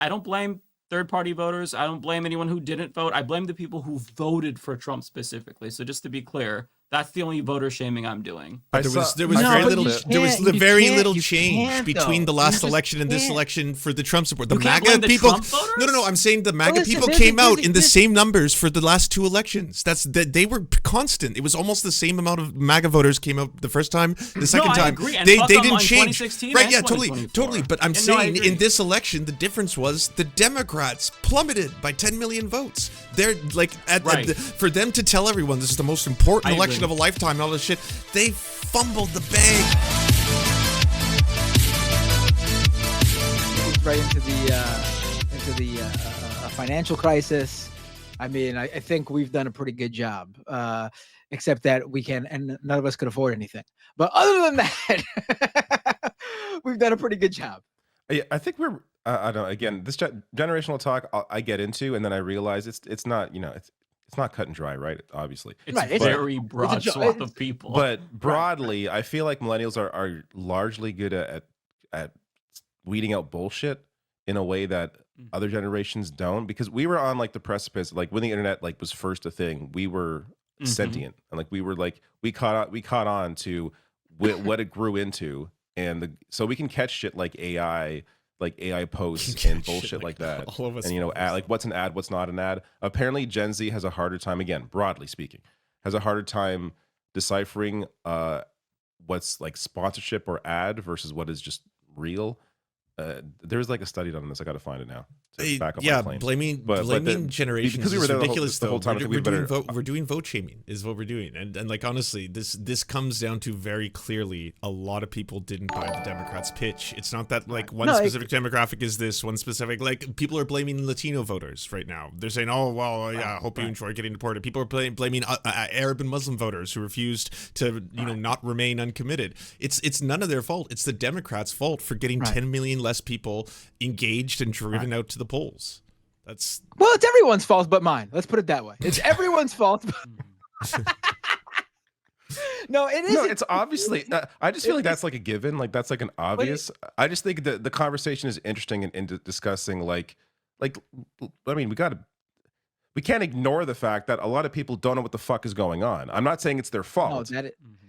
I don't blame third-party voters. I don't blame anyone who didn't vote. I blame the people who voted for Trump specifically. So just to be clear, that's the only voter shaming I'm doing. But there was very little change between the last election and this election for the Trump support. The MAGA people. No. I'm saying the MAGA people came out in the same numbers for the last 2 elections. They were constant. It was almost the same amount of MAGA voters came out the first time, the second time. They didn't change. Right? Yeah, totally. But I'm saying in this election, the difference was the Democrats plummeted by 10 million votes. They're like for them to tell everyone this is the most important election of a lifetime and all this shit, they fumbled the bag. Right into the financial crisis. I mean, I think we've done a pretty good job, except that we can, and none of us could afford anything. But other than that, we've done a pretty good job. Yeah, I think we're. I don't know. Again, this generational talk I get into, and then I realize it's not. It's not cut and dry, right? Obviously, it's very broad swath of people. But broadly, I feel like millennials are largely good at weeding out bullshit in a way that other generations don't. Because we were on like the precipice, like when the internet like was first a thing, we were sentient, and like we were like we caught on to what it grew into, and so we can catch shit like AI posts and bullshit like that. All of us, and like what's an ad, what's not an ad. Apparently Gen Z has a harder time, again, broadly speaking, has a harder time deciphering what's like sponsorship or ad versus what is just real. There's like a study done on this. I got to find it now. Blaming generations because we were ridiculous. The whole time we're doing vote shaming is what we're doing, and like honestly, this comes down to very clearly a lot of people didn't buy the Democrats' pitch. It's not that like one specific demographic is this one specific. Like people are blaming Latino voters right now. They're saying, "Oh well, yeah, I hope you enjoy getting deported." People are blaming Arab and Muslim voters who refused to not remain uncommitted. It's none of their fault. It's the Democrats' fault for getting 10 million less people engaged and driven out to the polls. It's everyone's fault but mine. Let's put it that way. It's everyone's fault. No, it isn't. No, it's obviously. I just feel like that's like a given. Like that's like an obvious. I just think that the conversation is interesting in discussing like. I mean, we can't ignore the fact that a lot of people don't know what the fuck is going on. I'm not saying it's their fault.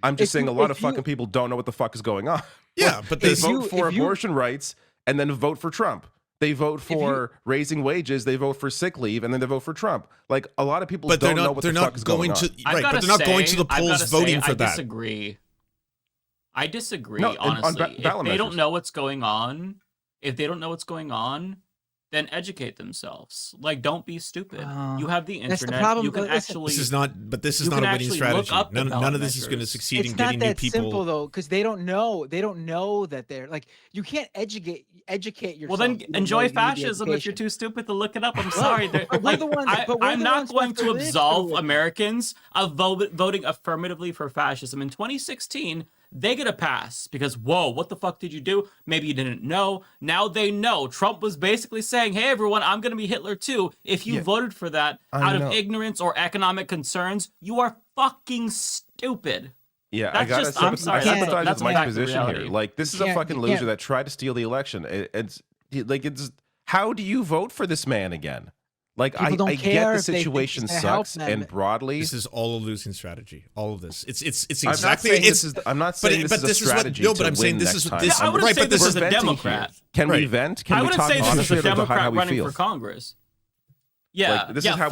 I'm just saying a lot of fucking people don't know what the fuck is going on. Yeah, but they vote for abortion rights and then vote for Trump. They vote for raising wages. They vote for sick leave, and then they vote for Trump. Like a lot of people don't know what the fuck is going on. Right, but they're not going to the polls voting for that. I disagree. Honestly, if they don't know what's going on, then educate themselves. Like, don't be stupid. You have the internet. You can actually. This is not a winning strategy. None of this is going to succeed in getting new people. It's not that simple though, because they don't know. They don't know that they're like. You can't educate yourself. Well, then enjoy fascism if you're too stupid to look it up. I'm sorry. I'm not going to absolve Americans of voting affirmatively for fascism. In 2016. They get a pass because, whoa, what the fuck did you do? Maybe you didn't know. Now they know. Trump was basically saying, hey, everyone, I'm going to be Hitler too. If you voted for that out of ignorance or economic concerns, you are fucking stupid. Yeah, I gotta sympathize with Mike's position here. Like, this is a fucking loser that tried to steal the election. It's how do you vote for this man again? Like, I get the situation sucks, and broadly, this is all a losing strategy. All of this, it's exactly. I'm not saying this is a strategy. No, but I'm saying this is this. I wouldn't say this is a Democrat. Can we vent? Can we talk honestly about how we feel? I wouldn't say this is a Democrat running for Congress. Yeah, this is how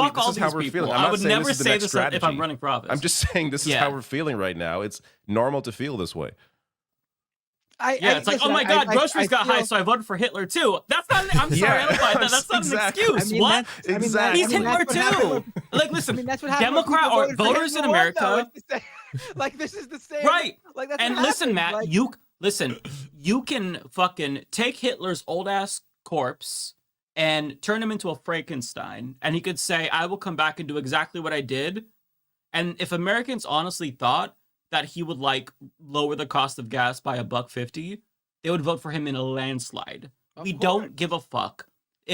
we're feeling. I would never say this if I'm running for office. I'm just saying this is how we're feeling right now. It's normal to feel this way. It's like, oh my God, groceries got high, so I voted for Hitler too. That's not. I'm sorry, I don't buy that. That's not an excuse. What? Exactly. He's Hitler too. Like, listen, Democrat or voters in America. Like, this is the same. Right. Like, that's. And listen, Matt, you can fucking take Hitler's old ass corpse and turn him into a Frankenstein, and he could say, "I will come back and do exactly what I did." And if Americans honestly thought that he would like lower the cost of gas by $1.50, they would vote for him in a landslide. We don't give a fuck.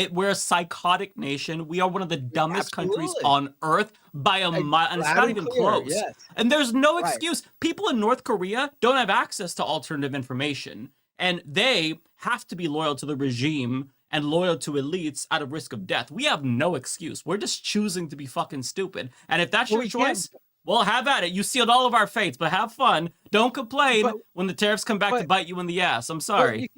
We're a psychotic nation. We are one of the dumbest countries on earth by a mile, and it's not even close. Yes. And there's no excuse. People in North Korea don't have access to alternative information, and they have to be loyal to the regime and loyal to elites at a risk of death. We have no excuse. We're just choosing to be fucking stupid. And if that's your choice, well, have at it. You sealed all of our fates, but have fun. Don't complain when the tariffs come back to bite you in the ass. I'm sorry.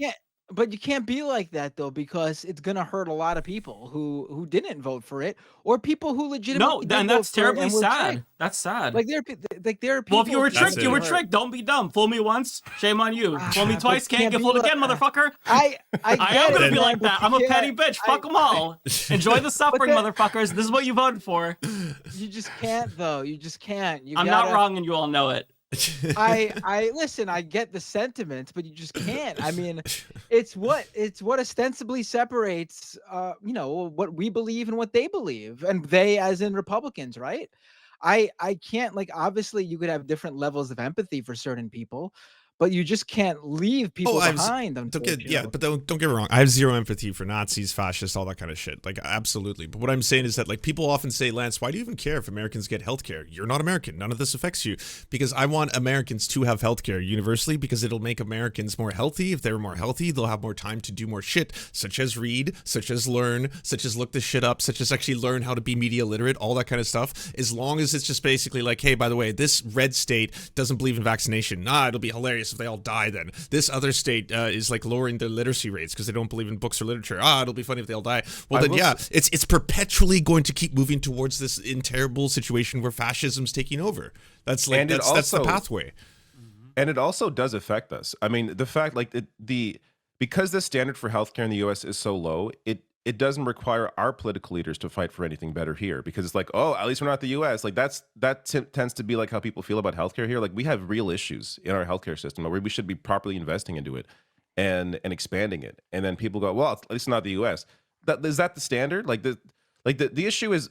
But you can't be like that though, because it's gonna hurt a lot of people who didn't vote for it, or people who legitimately and that's terribly sad. That's sad. Like there are people. Well, if you were tricked, you were tricked. Don't be dumb. Fool me once, shame on you. Fool me twice, can't get fooled again, motherfucker. I am gonna be like that. I'm a petty bitch. Fuck them all. Enjoy the suffering, motherfuckers. This is what you voted for. You just can't though. You just can't. I'm not wrong, and you all know it. I listen, I get the sentiment, but you just can't. I mean, it's what ostensibly separates what we believe and what they believe, and they as in Republicans, right? I can't, like, obviously you could have different levels of empathy for certain people, but you just can't leave people behind. But don't get me wrong. I have zero empathy for Nazis, fascists, all that kind of shit. Like, absolutely. But what I'm saying is that, like, people often say, Lance, why do you even care if Americans get healthcare? You're not American. None of this affects you. Because I want Americans to have healthcare universally, because it'll make Americans more healthy. If they're more healthy, they'll have more time to do more shit, such as read, such as learn, such as look this shit up, such as actually learn how to be media literate, all that kind of stuff. As long as it's just basically like, hey, by the way, this red state doesn't believe in vaccination. Nah, it'll be hilarious if they all die then. This other state is like lowering their literacy rates because they don't believe in books or literature. It'll be funny if they all die. Well, then it's perpetually going to keep moving towards this terrible situation where fascism's taking over. That's like that's the pathway. And it also does affect us. I mean, the fact, like, because the standard for healthcare in the U.S. is so low, it doesn't require our political leaders to fight for anything better here, because it's like, oh, at least we're not the U.S. Like that tends to be like how people feel about healthcare here. Like, we have real issues in our healthcare system where we should be properly investing into it and expanding it. And then people go, well, at least not the U.S. Is that the standard? Like the issue is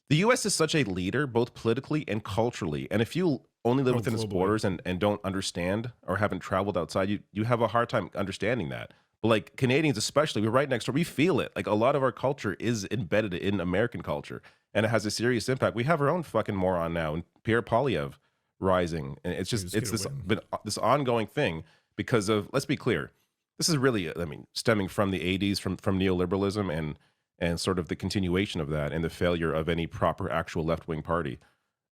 the U.S. is such a leader, both politically and culturally. And if you only live within its borders and don't understand or haven't traveled outside, you have a hard time understanding that. But like Canadians especially, we're right next door. We feel it. Like, a lot of our culture is embedded in American culture, and it has a serious impact. We have our own fucking moron now, and Pierre Poilievre rising, and it's this ongoing thing because of, let's be clear, this is really, I mean, stemming from the 80s, from neoliberalism and sort of the continuation of that, and the failure of any proper actual left-wing party,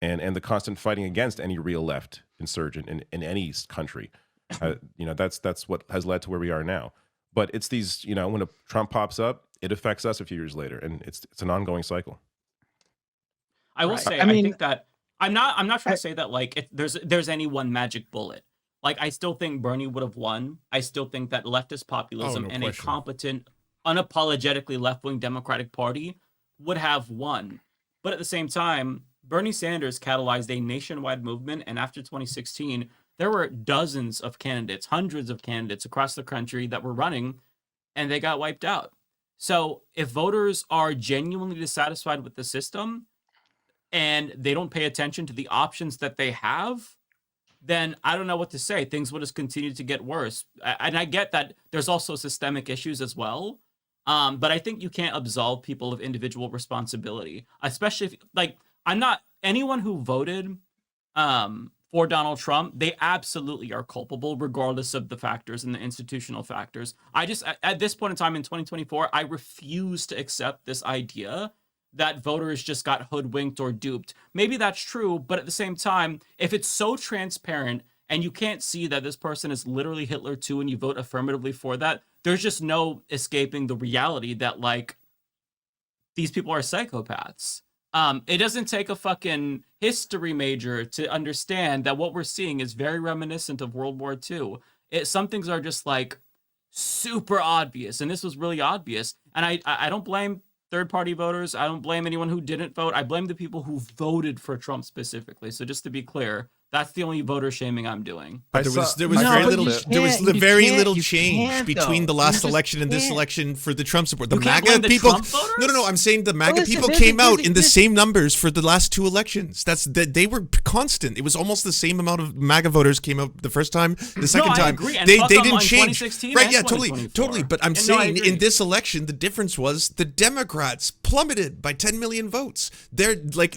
and the constant fighting against any real left insurgent in any country. That's what has led to where we are now. But it's these, when a Trump pops up, it affects us a few years later, and it's an ongoing cycle. I will say, I think that I'm not trying to say that like there's any one magic bullet. Like, I still think Bernie would have won. I still think that leftist populism and a competent, unapologetically left-wing Democratic Party would have won. But at the same time, Bernie Sanders catalyzed a nationwide movement, and after 2016, there were dozens of candidates, hundreds of candidates across the country that were running, and they got wiped out. So if voters are genuinely dissatisfied with the system and they don't pay attention to the options that they have, then I don't know what to say. Things will just continue to get worse. And I get that there's also systemic issues as well. But I think you can't absolve people of individual responsibility, especially if, like, I'm not anyone who voted for Donald Trump, they absolutely are culpable regardless of the factors and the institutional factors. I just, at this point in time in 2024, I refuse to accept this idea that voters just got hoodwinked or duped. Maybe that's true, but at the same time, if it's so transparent and you can't see that this person is literally Hitler too and you vote affirmatively for that, there's just no escaping the reality that, like, these people are psychopaths. It doesn't take a fucking history major to understand that what we're seeing is very reminiscent of World War II. Some things are just like super obvious, and this was really obvious. And I don't blame third-party voters. I don't blame anyone who didn't vote. I blame the people who voted for Trump specifically. So just to be clear, that's the only voter shaming I'm doing. There was very little change between the last election and this election for the Trump support. The MAGA people. No. I'm saying the MAGA people came out in the same numbers for the last two elections. They were constant. It was almost the same amount of MAGA voters came out the first time. The second time, they didn't change. Right? Yeah, totally. But I'm saying in this election, the difference was the Democrats plummeted by 10 million votes. They're like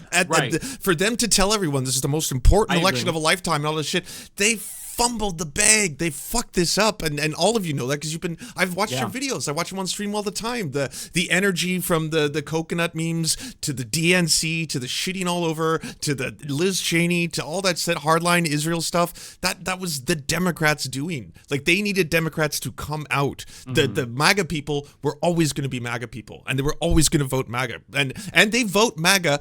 for them to tell everyone this is the most important election of a lifetime and all this shit, they fumbled the bag. They fucked this up, and all of you know that because I've watched your videos. I watch them on stream all the time. The energy from the coconut memes to the DNC to the shitting all over to the Liz Cheney to all that said hardline Israel stuff. That was the Democrats doing. Like, they needed Democrats to come out. The MAGA people were always going to be MAGA people, and they were always going to vote MAGA, and they vote MAGA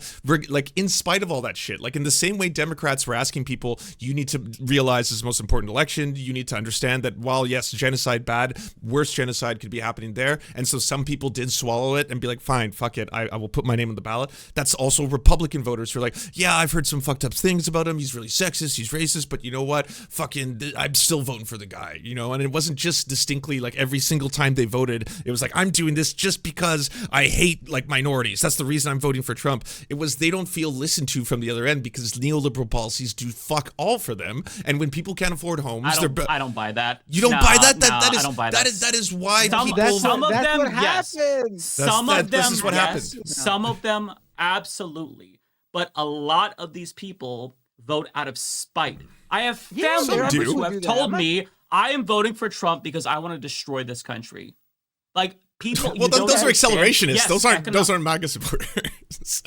like in spite of all that shit. Like, in the same way Democrats were asking people, you need to realize this is the most important election. You need to understand that while, yes, genocide bad, worse genocide could be happening there. And so some people did swallow it and be like, fine, fuck it. I will put my name on the ballot. That's also Republican voters who are like, yeah, I've heard some fucked up things about him. He's really sexist. He's racist. But you know what? Fucking, I'm still voting for the guy, you know? And it wasn't just distinctly like every single time they voted, it was like, I'm doing this just because I hate like minorities. That's the reason I'm voting for Trump. It was, they don't feel listened to from the other end because neoliberal policies do fuck all for them. And when people can't afford homes, I don't buy that. You don't buy that? I don't buy that. That is why people. Some of them, yes. Some of them, this is what happens. Some of them, absolutely. But a lot of these people vote out of spite. I have family members who have told me, I am voting for Trump because I want to destroy this country. Like, people. Well, those are accelerationists. Yes, those aren't MAGA supporters.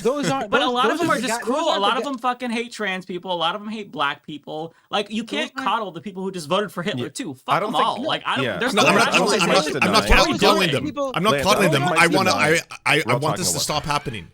Those aren't. But a lot of them are just cruel. A lot of them fucking hate trans people. A lot of them hate black people. Like, you can't coddle the people who just voted for Hitler too. Fuck them all. Like, I don't. Yeah. There's no, I'm not coddling them. I'm not coddling them. I want this to stop happening.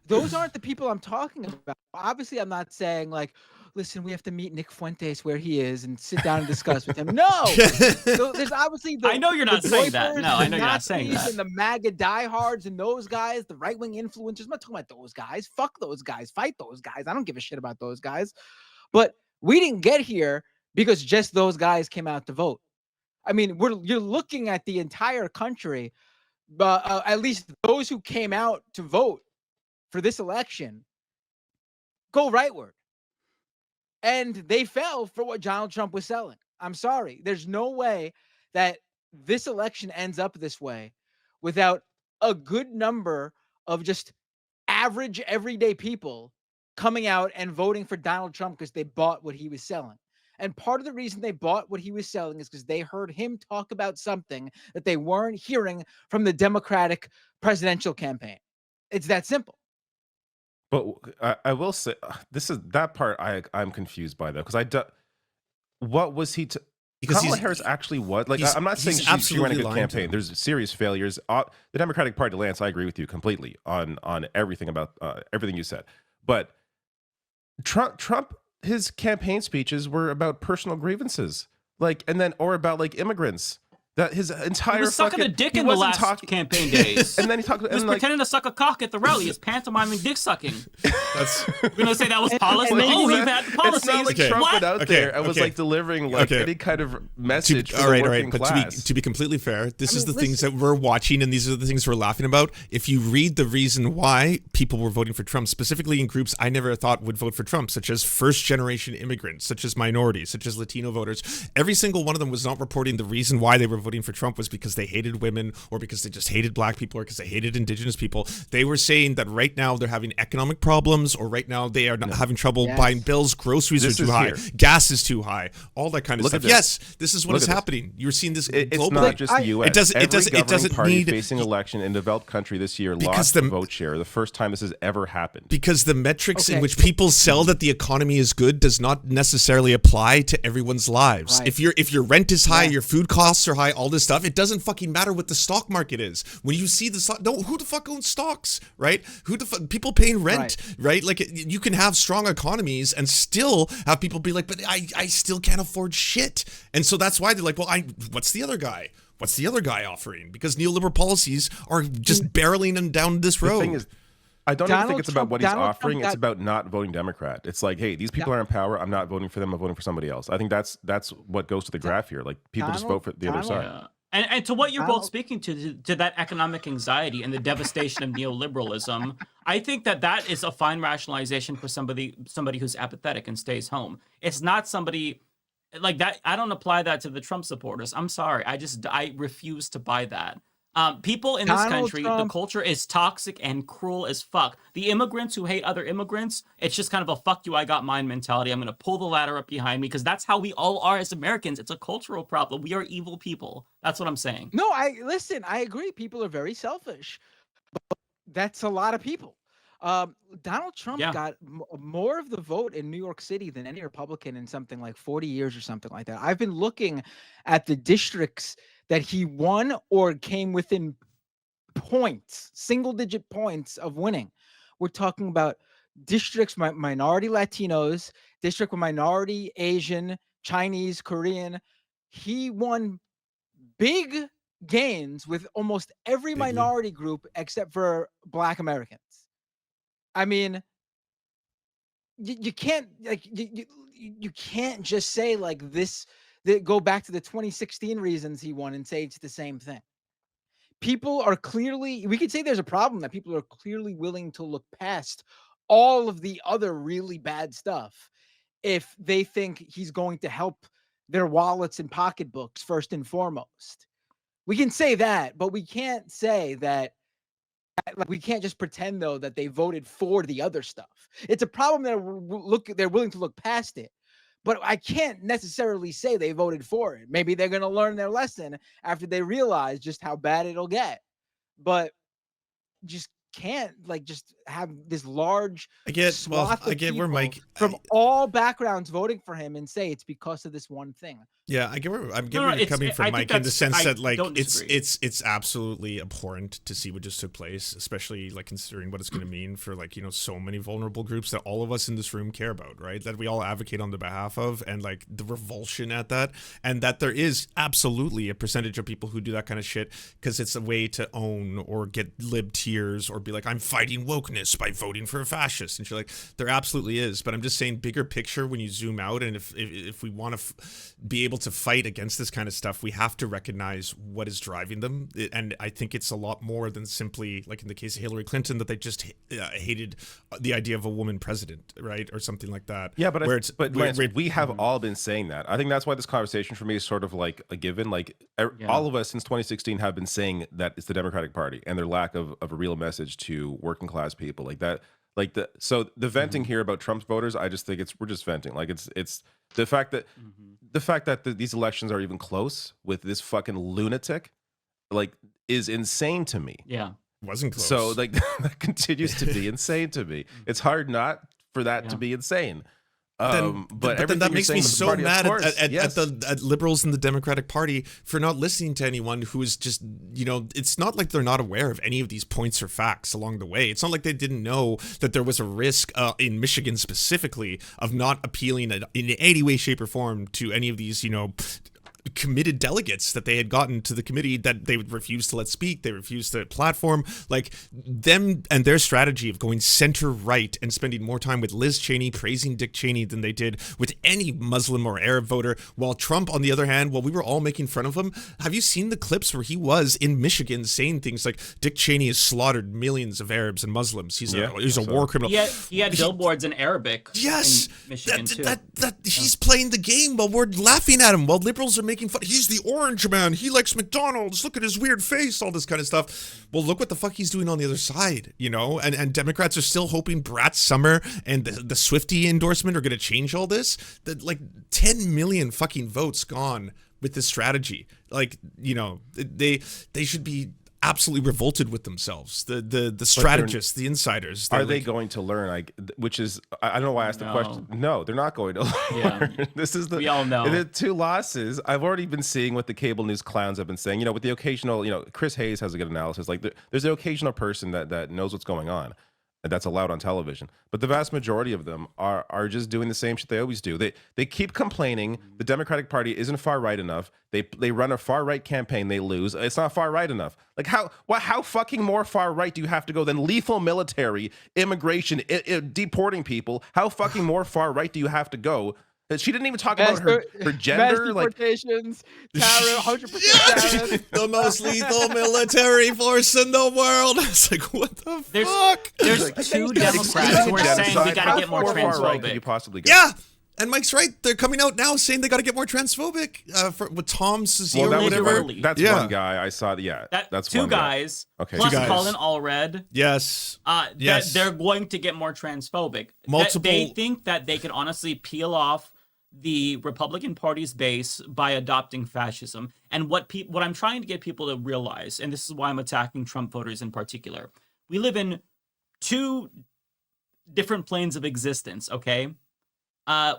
Those aren't the people I'm talking about. Obviously, I'm not saying like, listen, we have to meet Nick Fuentes where he is and sit down and discuss with him. No, so there's obviously I know you're not saying that. No, I know you're not saying that. And the MAGA diehards and those guys, the right-wing influencers. I'm not talking about those guys. Fuck those guys. Fight those guys. I don't give a shit about those guys. But we didn't get here because just those guys came out to vote. I mean, you're looking at the entire country, at least those who came out to vote for this election go rightward. And they fell for what Donald Trump was selling. I'm sorry. There's no way that this election ends up this way without a good number of just average, everyday people coming out and voting for Donald Trump because they bought what he was selling. And part of the reason they bought what he was selling is because they heard him talk about something that they weren't hearing from the Democratic presidential campaign. It's that simple. But I will say this is that part I'm confused by though, because what was he? Because Kamala Harris actually was like, I'm not saying she ran a good campaign. There's serious failures. The Democratic Party, Lance, I agree with you completely on everything about everything you said. But Trump, his campaign speeches were about personal grievances, like, and then or about like immigrants. That his entire he was sucking a dick in the last campaign days. And then he talked. He was pretending to suck a cock at the rally. He's pantomiming dick sucking. We're gonna say that was policy. Oh, he had policies. It's not like Trump went out there and was like delivering like any kind of message. For the working class. But to be completely fair, this is the things that we're watching, and these are the things we're laughing about. If you read the reason why people were voting for Trump, specifically in groups I never thought would vote for Trump, such as first-generation immigrants, such as minorities, such as Latino voters, every single one of them was not reporting the reason why they were voting for Trump was because they hated women or because they just hated black people or because they hated indigenous people. They were saying that right now they're having economic problems or right now they are not having trouble buying bills, groceries are too high, gas is too high, all that kind of stuff. Yes, this is what is happening. You're seeing this globally. It's not just the U.S. It doesn't need facing election in developed country this year lost the vote share. The first time this has ever happened. Because the metrics in which people sell that the economy is good does not necessarily apply to everyone's lives. Right. If your rent is high, your food costs are high, all this stuff, it doesn't fucking matter what the stock market is. When you see the stock, who the fuck owns stocks, right? Who the fuck, people paying rent, right? Like you can have strong economies and still have people be like, but I still can't afford shit. And so that's why they're like, well, what's the other guy? What's the other guy offering? Because neoliberal policies are just barreling them down this road. The thing is, I don't even think it's about what he's offering. It's about not voting Democrat. It's like, hey, these people are in power. I'm not voting for them. I'm voting for somebody else. I think that's what goes to the graph here. Like people just vote for the other side. Yeah. And to what you're both speaking to that economic anxiety and the devastation of neoliberalism, I think that is a fine rationalization for somebody who's apathetic and stays home. It's not somebody like that. I don't apply that to the Trump supporters. I'm sorry. I refuse to buy that. People in this Donald country, the Trump- culture is toxic and cruel as fuck. The immigrants who hate other immigrants, it's just kind of a fuck you, I got mine mentality. I'm going to pull the ladder up behind me because that's how we all are as Americans. It's a cultural problem. We are evil people. That's what I'm saying. No, I agree. People are very selfish. But that's a lot of people. Donald Trump got more of the vote in New York City than any Republican in something like 40 years or something like that. I've been looking at the districts that he won or came within points, single-digit points of winning. We're talking about districts, minority Latinos, district with minority Asian, Chinese, Korean. He won big gains with almost every minority group except for Black Americans. I mean, you can't like you can't just say like this. Go back to the 2016 reasons he won and say it's the same thing. People are clearly, we could say there's a problem that people are clearly willing to look past all of the other really bad stuff if they think he's going to help their wallets and pocketbooks first and foremost. We can say that, but we can't say that. Like, we can't just pretend though that they voted for the other stuff. It's a problem that they're willing to look past it, but I can't necessarily say they voted for it. Maybe they're going to learn their lesson after they realize just how bad it'll get. But just can't like just have this large I get where Mike from all backgrounds voting for him and say it's because of this one thing. Yeah, I get where you're coming from, Mike, in the sense that like it's absolutely abhorrent to see what just took place, especially like considering what it's going to mean for like, you know, so many vulnerable groups that all of us in this room care about, right? That we all advocate on the behalf of, and like the revulsion at that, and that there is absolutely a percentage of people who do that kind of shit because it's a way to own or get lib tears or be like, I'm fighting wokeness by voting for a fascist, and you're like, there absolutely is. But I'm just saying, bigger picture, when you zoom out, and if we want to be able to fight against this kind of stuff, we have to recognize what is driving them. And I think it's a lot more than simply, like in the case of Hillary Clinton, that they just hated the idea of a woman president, right, or something like that. Yeah, but we have all been saying that. I think that's why this conversation for me is sort of like a given. Like all of us since 2016 have been saying that it's the Democratic Party and their lack of a real message to working class people, like that. Like the venting here about Trump's voters, I just think we're just venting. Like it's the fact that these elections are even close with this fucking lunatic, like, is insane to me. Yeah, wasn't close. So like that continues to be insane to me. It's hard not for that to be insane. But then that makes me so mad at liberals in the Democratic Party for not listening to anyone who is just, you know, it's not like they're not aware of any of these points or facts along the way. It's not like they didn't know that there was a risk in Michigan specifically of not appealing in any way, shape, or form to any of these, you know, committed delegates that they had gotten to the committee that they would refuse to let speak. They refused to platform. Like, them and their strategy of going center right and spending more time with Liz Cheney praising Dick Cheney than they did with any Muslim or Arab voter, while Trump, on the other hand, while we were all making fun of him, have you seen the clips where he was in Michigan saying things like Dick Cheney has slaughtered millions of Arabs and Muslims, he's a war criminal. He had billboards in Arabic. Yes, in Michigan too. He's playing the game while we're laughing at him, while liberals are making fun. He's the orange man. He likes McDonald's. Look at his weird face. All this kind of stuff. Well, look what the fuck he's doing on the other side, you know. And Democrats are still hoping Brat Summer and the Swiftie endorsement are going to change all this. That, like, 10 million fucking votes gone with this strategy. Like, you know, they should be absolutely revolted with themselves. The strategists, the insiders. Are they going to learn? I don't know why I asked the question. No, they're not going to learn. Yeah. This is we all know. The two losses. I've already been seeing what the cable news clowns have been saying. You know, with the occasional, you know, Chris Hayes has a good analysis. Like there's an occasional person that knows what's going on, and that's allowed on television. But the vast majority of them are just doing the same shit they always do. They keep complaining the Democratic Party isn't far right enough. They run a far right campaign, they lose. It's not far right enough. Like how fucking more far right do you have to go than lethal military, immigration, deporting people? How fucking more far right do you have to go? She didn't even talk about her gender. Mass deportations, terror, 100% the most lethal military force in the world. It's like, what the fuck? There's two Democrats who are saying we got to get more transphobic. Could you possibly get? Yeah. And Mike's right. They're coming out now saying they got to get more transphobic. With Tom Cecile Well, that or was whatever. that's Yeah. one guy I saw. Yeah, that's two one guys. Guy. Okay, Plus two guys. Colin Allred. Yes. Yes. They're going to get more transphobic. Multiple. They think that they can honestly peel off the Republican Party's base by adopting fascism. And what I'm trying to get people to realize, and this is why I'm attacking Trump voters in particular, we live in two different planes of existence, okay?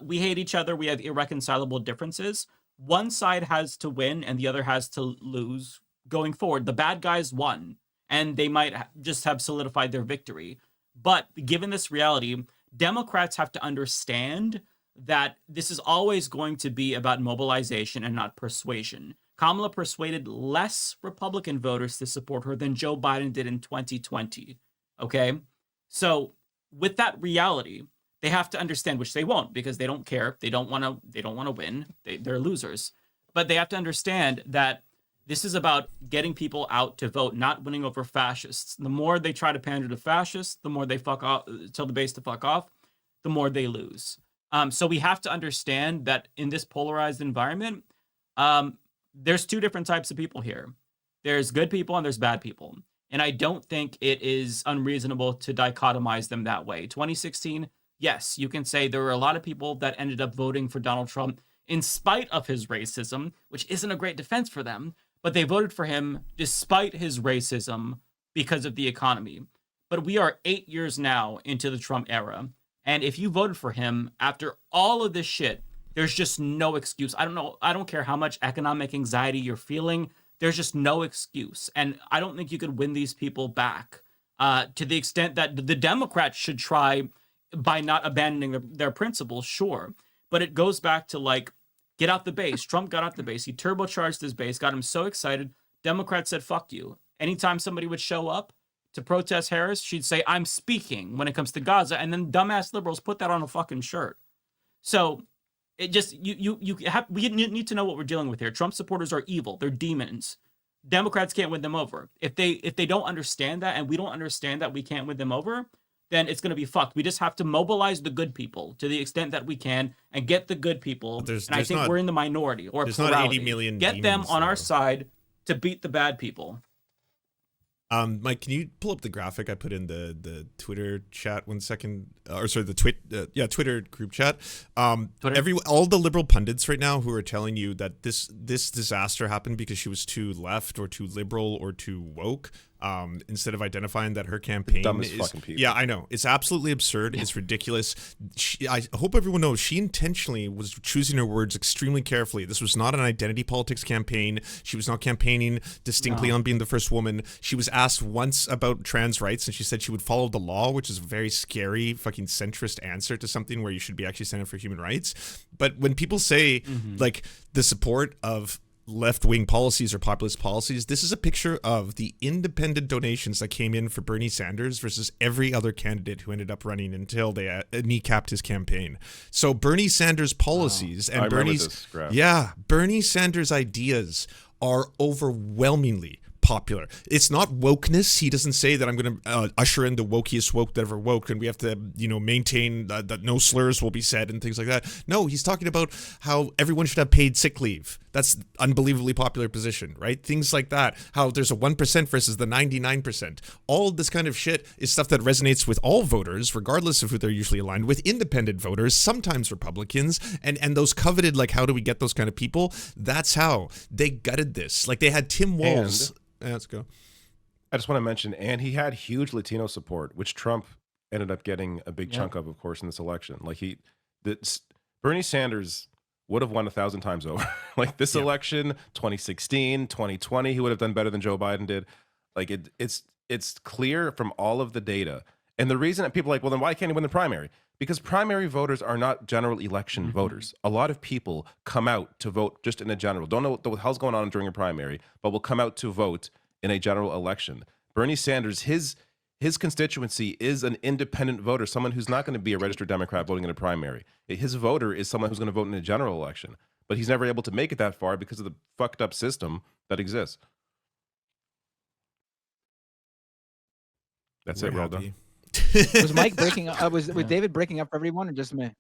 We hate each other. We have irreconcilable differences. One side has to win and the other has to lose going forward. The bad guys won, and they might just have solidified their victory. But given this reality, Democrats have to understand that this is always going to be about mobilization and not persuasion. Kamala persuaded less Republican voters to support her than Joe Biden did in 2020, okay? So with that reality, they have to understand, which they won't because they don't care. They don't want to win. They're losers. But they have to understand that this is about getting people out to vote, not winning over fascists. The more they try to pander to fascists, the more they fuck off, tell the base to fuck off, the more they lose. So we have to understand that in this polarized environment, there's two different types of people here. There's good people and there's bad people. And I don't think it is unreasonable to dichotomize them that way. 2016, yes, you can say there were a lot of people that ended up voting for Donald Trump in spite of his racism, which isn't a great defense for them, but they voted for him despite his racism because of the economy. But we are 8 years now into the Trump era. And if you voted for him after all of this shit, there's just no excuse. I don't care how much economic anxiety you're feeling. There's just no excuse. And I don't think you could win these people back to the extent that the Democrats should try by not abandoning their principles, sure. But it goes back to, like, get out the base. Trump got out the base. He turbocharged his base, got him so excited. Democrats said, fuck you. Anytime somebody would show up to protest Harris, she'd say, I'm speaking when it comes to Gaza. And then dumbass liberals put that on a fucking shirt. So it just, we need to know what we're dealing with here. Trump supporters are evil. They're demons. Democrats can't win them over. If they don't understand that, and we don't understand that we can't win them over, then it's going to be fucked. We just have to mobilize the good people to the extent that we can and get the good people. And I think we're in the minority or there's plurality. Not 80 million get them on though. Our side to beat the bad people. Mike, can you pull up the graphic I put in the Twitter chat 1 second? Or sorry, the Twitter group chat. All the liberal pundits right now who are telling you that this disaster happened because she was too left or too liberal or too woke. Instead of identifying that her campaign dumbest fucking people. Yeah, I know. It's absolutely absurd. It's ridiculous. I hope everyone knows she intentionally was choosing her words extremely carefully. This was not an identity politics campaign. She was not campaigning distinctly on being the first woman. She was asked once about trans rights, and she said she would follow the law, which is a very scary, fucking centrist answer to something where you should be actually standing for human rights. But when people say, like, the support of left-wing policies or populist policies, this is a picture of the independent donations that came in for Bernie Sanders versus every other candidate who ended up running until they kneecapped his campaign. So Bernie Sanders policies and Bernie Sanders ideas are overwhelmingly popular. It's not wokeness. He doesn't say that I'm going to usher in the wokiest woke that ever woke, and we have to, maintain that no slurs will be said and things like that. No, he's talking about how everyone should have paid sick leave. That's unbelievably popular position, right? Things like that. How there's a 1% versus the 99%. All this kind of shit is stuff that resonates with all voters, regardless of who they're usually aligned with. Independent voters, sometimes Republicans, and those coveted, like, how do we get those kind of people? That's how they gutted this. Like, they had Tim Walz. Let's go. I just want to mention, and he had huge Latino support, which Trump ended up getting a big chunk of course, in this election. Like, Bernie Sanders would have won 1,000 times over. Like, this election, 2016, 2020, he would have done better than Joe Biden did. Like, it's clear from all of the data. And the reason that people are like, well, then why can't he win the primary? Because primary voters are not general election voters. A lot of people come out to vote just in a general. Don't know what the hell's going on during a primary, but will come out to vote in a general election. Bernie Sanders, his constituency is an independent voter, someone who's not going to be a registered Democrat voting in a primary. His voter is someone who's going to vote in a general election. But he's never able to make it that far because of the fucked up system that exists. That's it, Rolda. Was Mike breaking up? Was David breaking up for everyone or just me?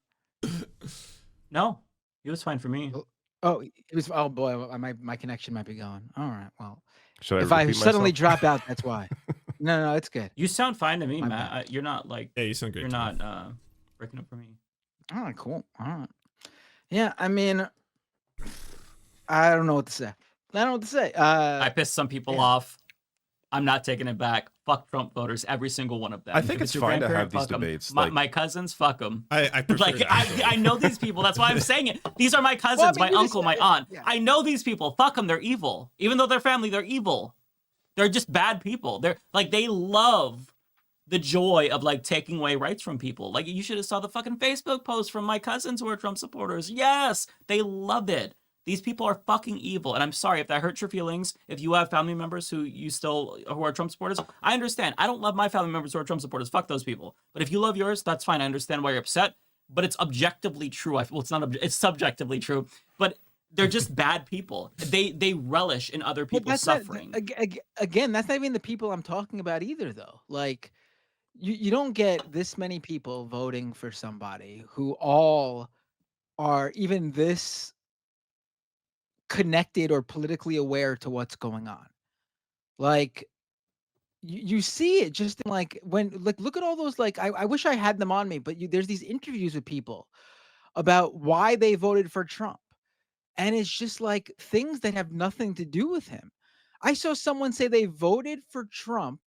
No, he was fine for me. Oh, it was. Oh boy, my connection might be going. All right, well, Should if I suddenly myself? drop out, that's why. No, it's good. You sound fine to me, My Matt. You're not like. Yeah, you sound great. You're not breaking up for me. All right, cool. All right. Yeah, I mean, I don't know what to say. I don't know what to say. I pissed some people off. I'm not taking it back. Fuck Trump voters, every single one of them. I think it's fine to have these debates. My cousins, fuck them. I prefer like I know these people. That's why I'm saying it. These are my cousins, my uncle, my aunt. Yeah. I know these people. Fuck them. They're evil. Even though they're family, they're evil. They're just bad people. They're like they love the joy of like taking away rights from people. Like you should have saw the fucking Facebook post from my cousins who are Trump supporters. Yes, they love it. These people are fucking evil, and I'm sorry if that hurts your feelings. If you have family members who are Trump supporters, I understand. I don't love my family members who are Trump supporters. Fuck those people. But if you love yours, that's fine. I understand why you're upset. But it's objectively true. Well, it's not. It's subjectively true. But they're just bad people. They relish in other people's suffering. Again, that's not even the people I'm talking about either, though. Like, you don't get this many people voting for somebody who all are even this connected or politically aware to what's going on. Like you see it just in like when like look at all those like I wish I had them on me, but there's these interviews with people about why they voted for Trump, and it's just like things that have nothing to do with him. I saw someone say they voted for Trump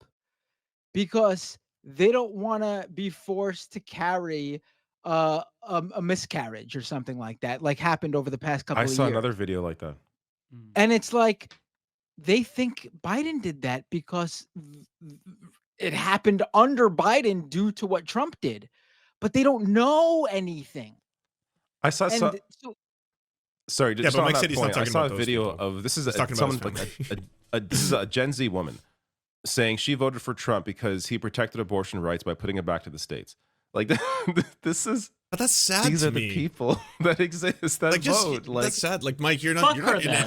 because they don't want to be forced to carry a miscarriage or something like that, like happened over the past couple of years. I saw another video like that. And it's like they think Biden did that because it happened under Biden due to what Trump did, but they don't know anything. I saw sorry, just but on Mike that said he's point, not I talking saw a about those video people. of this is He's talking about someone his like this is a Gen Z woman saying she voted for Trump because he protected abortion rights by putting it back to the states. Like this is. But that's sad. These to are me. the people that exist that vote. Like that's sad. Like Mike, you're not. Fuck You're her not.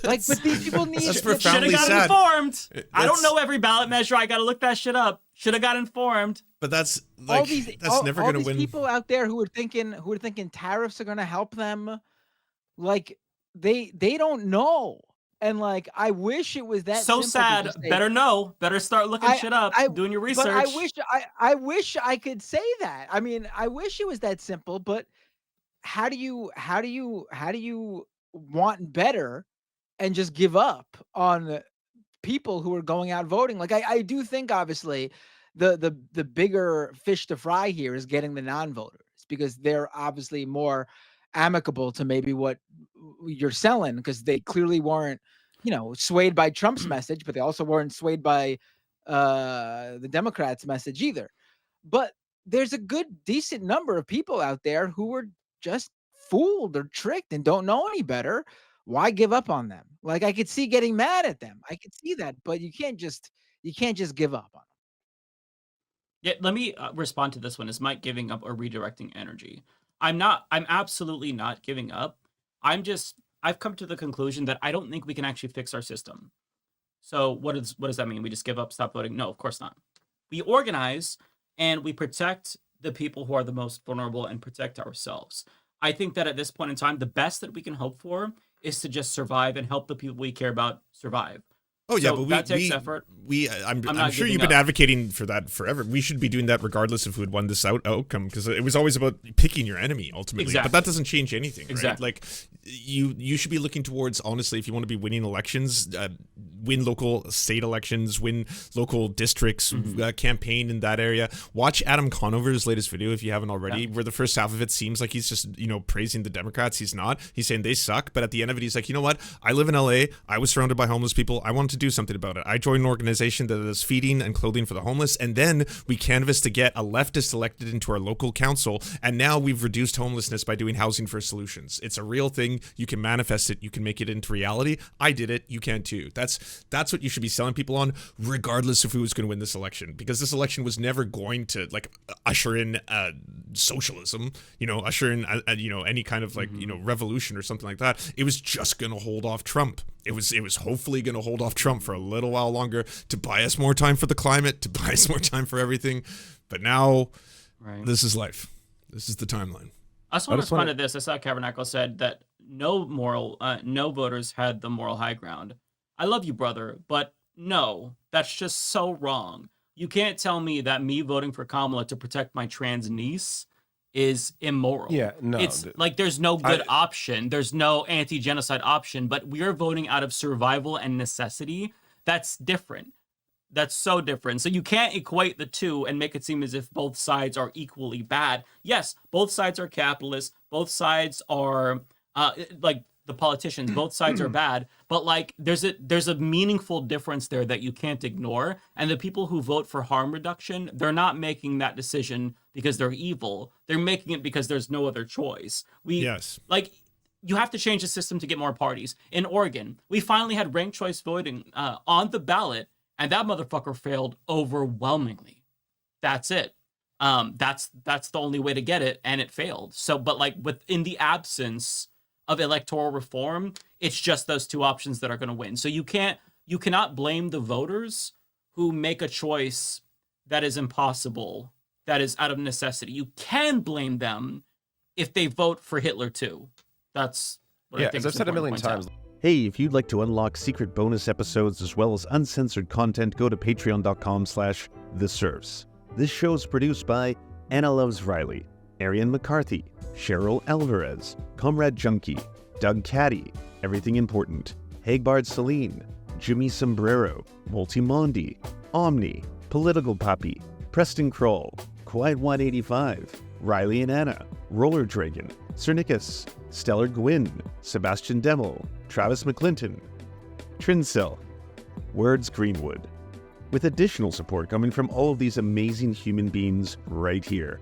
Like, but these people need. That's Should have profoundly got sad. informed. I don't know every ballot measure. I got to look that shit up. Should have got informed. But that's like that's never going to win. People out there who are thinking tariffs are going to help them, like they don't know. And like, I wish it was that so simple sad. Better know. Better start looking shit up. Doing your research. But I wish I could say that. I mean, I wish it was that simple. But how do you want better and just give up on people who are going out voting? Like I do think obviously the bigger fish to fry here is getting the non-voters, because they're obviously more amicable to maybe what you're selling, because they clearly weren't, swayed by Trump's message, but they also weren't swayed by the Democrats' message either. But there's a good, decent number of people out there who were just fooled or tricked and don't know any better. Why give up on them? Like, I could see getting mad at them. I could see that, but you can't just give up on them. Yeah, let me respond to this one. Is Mike giving up or redirecting energy? I'm absolutely not giving up. I've come to the conclusion that I don't think we can actually fix our system. So what does that mean? We just give up, stop voting? No, of course not. We organize and we protect the people who are the most vulnerable and protect ourselves. I think that at this point in time, the best that we can hope for is to just survive and help the people we care about survive. Oh yeah, so but that takes effort. I'm sure you've been advocating for that forever. We should be doing that regardless of who had won this outcome, because it was always about picking your enemy ultimately. Exactly. But that doesn't change anything, right? Exactly. Like you should be looking towards, honestly, if you want to be winning elections, win local state elections, win local districts, campaign in that area. Watch Adam Conover's latest video if you haven't already, where the first half of it seems like he's just praising the Democrats. He's not. He's saying they suck, but at the end of it, he's like, you know what? I live in LA. I was surrounded by homeless people. I wanted to do something about it. I joined an organization that is feeding and clothing for the homeless, and then we canvassed to get a leftist elected into our local council, and now we've reduced homelessness by doing housing first solutions. It's a real thing. You can manifest it. You can make it into reality. I did it. You can too. That's what you should be selling people on, regardless of who was going to win this election, because this election was never going to usher in socialism, usher in any kind of revolution or something like that. It was just going to hold off Trump. It was hopefully going to hold off Trump for a little while longer to buy us more time for the climate, to buy us more time for everything. But now, This is life. This is the timeline. I just want to respond to this. I saw Cavernacle said that no voters had the moral high ground. I love you, brother, but no, that's just so wrong. You can't tell me that me voting for Kamala to protect my trans niece is immoral. Yeah, no. It's like there's no good option. There's no anti-genocide option, but we are voting out of survival and necessity. That's different. That's so different. So you can't equate the two and make it seem as if both sides are equally bad. Yes, both sides are capitalist. Both sides are like the politicians. Both sides are bad. But like there's a meaningful difference there that you can't ignore. And the people who vote for harm reduction, they're not making that decision because they're evil. They're making it because there's no other choice. Like you have to change the system to get more parties. In Oregon, we finally had ranked choice voting on the ballot. And that motherfucker failed overwhelmingly. That's it. That's the only way to get it, and it failed. So, but like within the absence of electoral reform, it's just those two options that are going to win. So you cannot blame the voters who make a choice that is impossible, that is out of necessity. You can blame them if they vote for Hitler too. That's what I think. As I've said a million times. Hey, if you'd like to unlock secret bonus episodes as well as uncensored content, go to patreon.com/The Serfs. This show is produced by Anna Loves Riley, Arian McCarthy, Cheryl Alvarez, Comrade Junkie, Doug Caddy, Everything Important, Hagbard Celine, Jimmy Sombrero, Multimondi, Omni, Political Poppy, Preston Kroll, Quiet 185, Riley and Anna, Roller Dragon, Cernicus, Stellar Gwyn, Sebastian Demel, Travis McClinton, Trincell, Words Greenwood, with additional support coming from all of these amazing human beings right here.